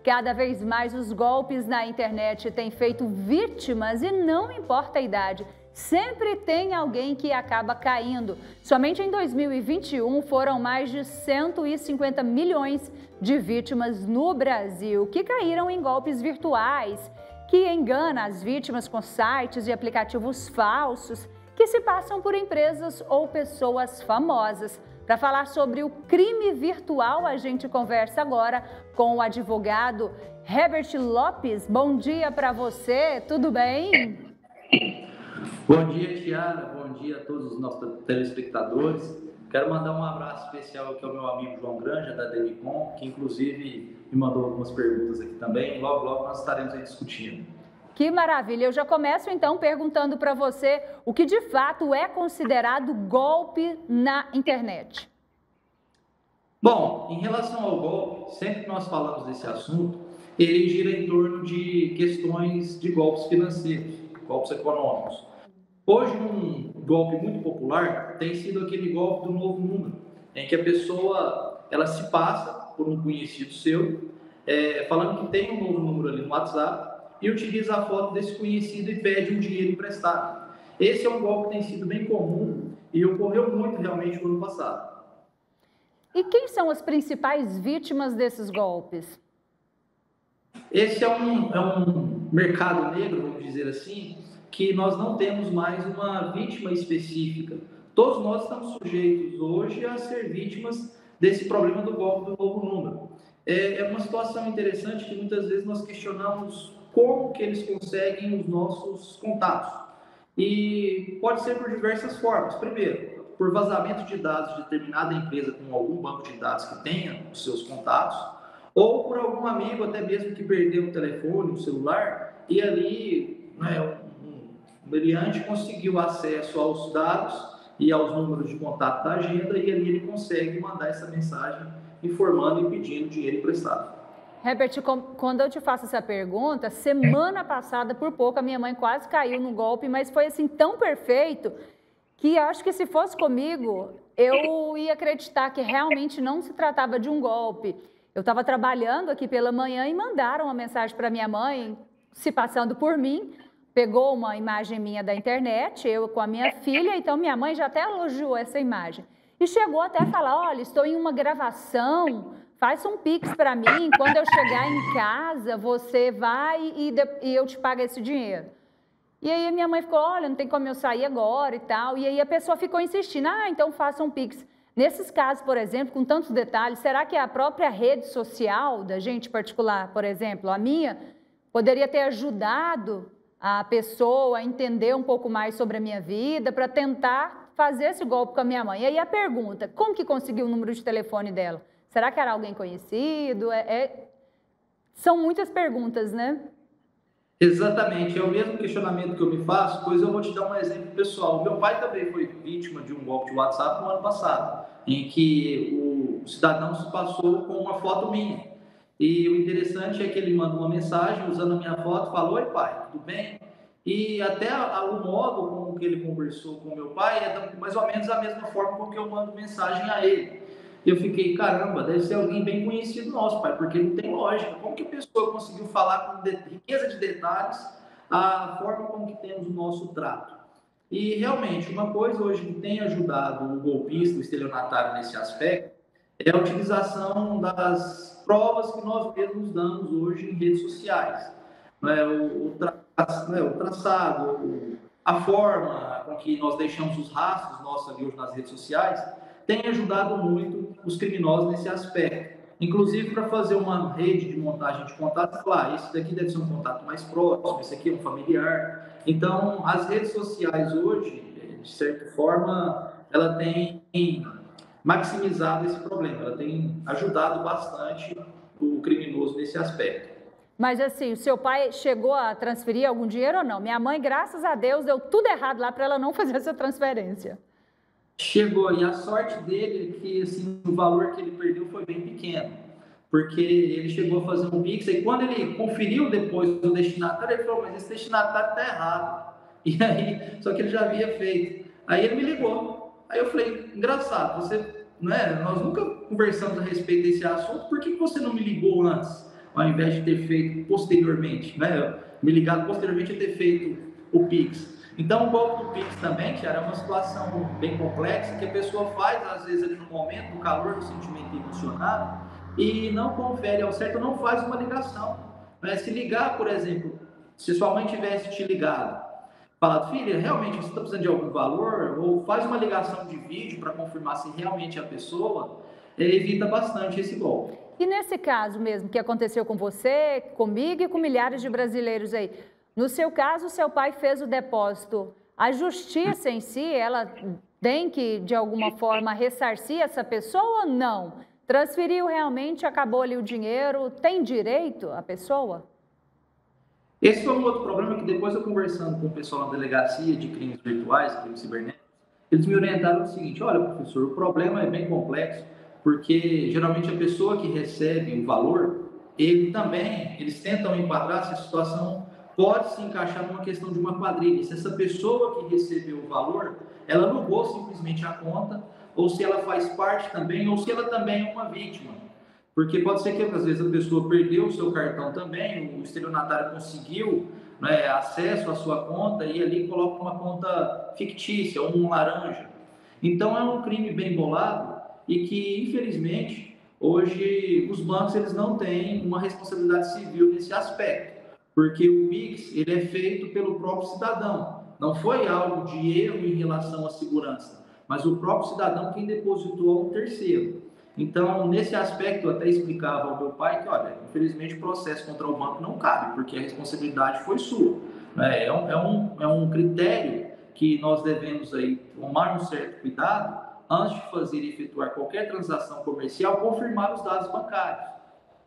Cada vez mais os golpes na internet têm feito vítimas e não importa a idade. Sempre tem alguém que acaba caindo. Somente em 2021 foram mais de 150 milhões de vítimas no Brasil que caíram em golpes virtuais, que engana as vítimas com sites e aplicativos falsos que se passam por empresas ou pessoas famosas. Para falar sobre o crime virtual, a gente conversa agora com o advogado Herbert Lopes. Bom dia para você, tudo bem? Bom dia, Tiara. Bom dia a todos os nossos telespectadores. Quero mandar um abraço especial aqui ao meu amigo João Granja, da Demicon, que inclusive me mandou algumas perguntas aqui também. Logo, logo nós estaremos aí discutindo. Que maravilha! Eu já começo então perguntando para você o que de fato é considerado golpe na internet. Bom, em relação ao golpe, sempre que nós falamos desse assunto, ele gira em torno de questões de golpes financeiros, golpes econômicos. Hoje, um golpe muito popular tem sido aquele golpe do novo número, em que a pessoa ela se passa por um conhecido seu, falando que tem um novo número ali no WhatsApp, e utiliza a foto desse conhecido e pede um dinheiro emprestado. Esse é um golpe que tem sido bem comum e ocorreu muito realmente no ano passado. E quem são as principais vítimas desses golpes? Esse é um mercado negro, vamos dizer assim, que nós não temos mais uma vítima específica. Todos nós estamos sujeitos hoje a ser vítimas desse problema do golpe do novo número. É uma situação interessante que muitas vezes nós questionamos como que eles conseguem os nossos contatos. E pode ser por diversas formas. Primeiro, por vazamento de dados de determinada empresa com algum banco de dados que tenha os seus contatos, ou por algum amigo até mesmo que perdeu o telefone, o celular, e ali o meliante conseguiu acesso aos dados e aos números de contato da agenda, e ali ele consegue mandar essa mensagem informando e pedindo dinheiro emprestado. Herbert, quando eu te faço essa pergunta, semana passada, por pouco, a minha mãe quase caiu no golpe, mas foi assim tão perfeito que acho que se fosse comigo, eu ia acreditar que realmente não se tratava de um golpe. Eu estava trabalhando aqui pela manhã e mandaram uma mensagem para minha mãe, se passando por mim, pegou uma imagem minha da internet, eu com a minha filha, então minha mãe já até elogiou essa imagem. E chegou até a falar, olha, estou em uma gravação, faz um Pix para mim, quando eu chegar em casa, você vai e eu te pago esse dinheiro. E aí a minha mãe ficou, olha, não tem como eu sair agora e tal. E aí a pessoa ficou insistindo, então faça um Pix. Nesses casos, por exemplo, com tantos detalhes, será que a própria rede social da gente particular, por exemplo, a minha, poderia ter ajudado a pessoa a entender um pouco mais sobre a minha vida, para tentar fazer esse golpe com a minha mãe? E aí a pergunta, como que conseguiu o número de telefone dela? Será que era alguém conhecido? São muitas perguntas, né? Exatamente, é o mesmo questionamento que eu me faço, pois eu vou te dar um exemplo pessoal. O meu pai também foi vítima de um golpe de WhatsApp no ano passado, em que o cidadão se passou com uma foto minha. E o interessante é que ele manda uma mensagem usando a minha foto, fala, oi pai, tudo bem? E até o modo como que ele conversou com o meu pai é mais ou menos a mesma forma com que eu mando mensagem a ele. E eu fiquei, caramba, deve ser alguém bem conhecido nosso, pai, porque não tem lógica. Como que a pessoa conseguiu falar com riqueza de detalhes a forma como que temos o nosso trato? E realmente, uma coisa hoje que tem ajudado o golpista, o estelionatário nesse aspecto, é a utilização das provas que nós mesmos damos hoje em redes sociais. O traçado, a forma com que nós deixamos os rastros nossos ali hoje nas redes sociais, tem ajudado muito os criminosos nesse aspecto. Inclusive para fazer uma rede de montagem de contatos, claro, esse daqui deve ser um contato mais próximo, esse aqui é um familiar. Então, as redes sociais hoje, de certa forma, ela tem maximizado esse problema, ela tem ajudado bastante o criminoso nesse aspecto. Mas assim, o seu pai chegou a transferir algum dinheiro ou não? Minha mãe, graças a Deus, deu tudo errado lá para ela não fazer essa transferência. Chegou, e a sorte dele é que assim, o valor que ele perdeu foi bem pequeno, porque ele chegou a fazer um Pix, e quando ele conferiu depois o destinatário, ele falou, mas esse destinatário está errado. E aí, só que ele já havia feito. Aí ele me ligou, aí eu falei, engraçado, você, nós nunca conversamos a respeito desse assunto, por que você não me ligou antes? ao invés de ter feito posteriormente, né? Me ligado posteriormente a ter feito o Pix. Então, o golpe do Pix também, Tiara, é uma situação bem complexa que a pessoa faz, às vezes, ali no momento, no calor do sentimento emocionado, e não confere ao certo, não faz uma ligação. Né? Se ligar, por exemplo, se sua mãe tivesse te ligado, falado, filha, realmente você está precisando de algum valor, ou faz uma ligação de vídeo para confirmar se realmente é a pessoa, evita bastante esse golpe. E nesse caso mesmo que aconteceu com você, comigo e com milhares de brasileiros aí, no seu caso, seu pai fez o depósito, a justiça em si, ela tem que, de alguma forma, ressarcir essa pessoa ou não? Transferiu realmente, acabou ali o dinheiro, tem direito a pessoa? Esse foi um outro problema que depois eu conversando com o pessoal da delegacia de crimes virtuais, crimes cibernéticos, eles me orientaram o seguinte, olha, professor, o problema é bem complexo, porque geralmente a pessoa que recebe o valor, eles tentam enquadrar se a situação pode se encaixar numa questão de uma quadrilha. Se essa pessoa que recebeu o valor, ela alugou simplesmente a conta, ou se ela faz parte também, ou se ela também é uma vítima. Porque pode ser que, às vezes, a pessoa perdeu o seu cartão também, o estelionatário conseguiu, né, acesso à sua conta e ali coloca uma conta fictícia, um laranja. Então, é um crime bem bolado e que, infelizmente, hoje os bancos eles não têm uma responsabilidade civil nesse aspecto. Porque o Pix ele é feito pelo próprio cidadão. Não foi algo de erro em relação à segurança, mas o próprio cidadão quem depositou a um terceiro. Então, nesse aspecto, eu até explicava ao meu pai que, olha, infelizmente o processo contra o banco não cabe, porque a responsabilidade foi sua. É um critério que nós devemos aí tomar um certo cuidado antes de fazer e efetuar qualquer transação comercial, confirmar os dados bancários.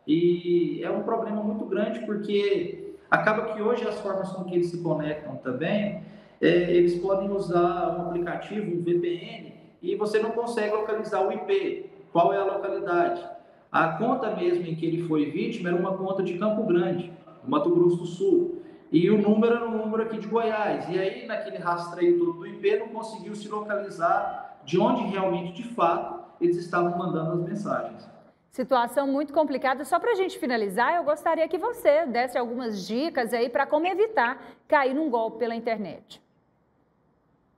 E é um problema muito grande, porque acaba que hoje as formas com que eles se conectam também, eles podem usar um aplicativo, um VPN, e você não consegue localizar o IP. Qual é a localidade? A conta mesmo em que ele foi vítima era uma conta de Campo Grande, no Mato Grosso do Sul. E o número era um número aqui de Goiás. E aí, naquele rastreio todo do IP, não conseguiu se localizar de onde realmente, de fato, eles estavam mandando as mensagens. Situação muito complicada. Só para a gente finalizar, eu gostaria que você desse algumas dicas aí para como evitar cair num golpe pela internet.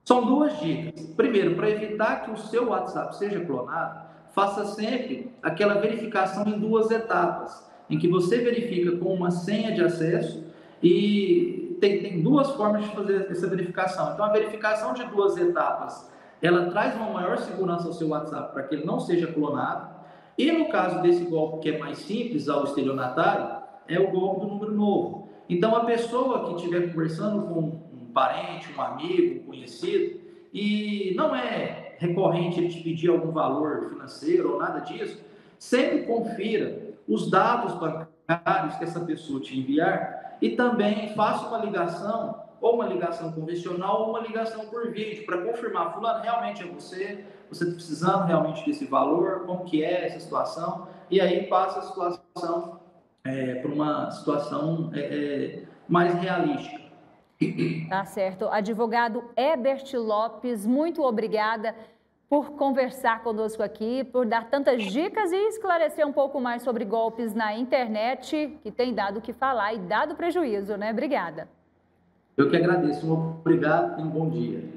São duas dicas. Primeiro, para evitar que o seu WhatsApp seja clonado, faça sempre aquela verificação em duas etapas, em que você verifica com uma senha de acesso e tem duas formas de fazer essa verificação. Então, a verificação de duas etapas, ela traz uma maior segurança ao seu WhatsApp para que ele não seja clonado. E no caso desse golpe que é mais simples ao estelionatário, é o golpe do número novo. Então, a pessoa que estiver conversando com um parente, um amigo, um conhecido, e não é recorrente ele te pedir algum valor financeiro ou nada disso, sempre confira os dados bancários que essa pessoa te enviar e também faça uma ligação, ou uma ligação convencional ou uma ligação por vídeo, para confirmar, fulano, realmente é você está precisando realmente desse valor, como que é essa situação, e aí passa a situação para uma situação mais realística. Tá certo. Advogado Herbert Lopes, muito obrigada por conversar conosco aqui, por dar tantas dicas e esclarecer um pouco mais sobre golpes na internet, que tem dado o que falar e dado prejuízo, né? Obrigada. Eu que agradeço. Obrigado e um bom dia.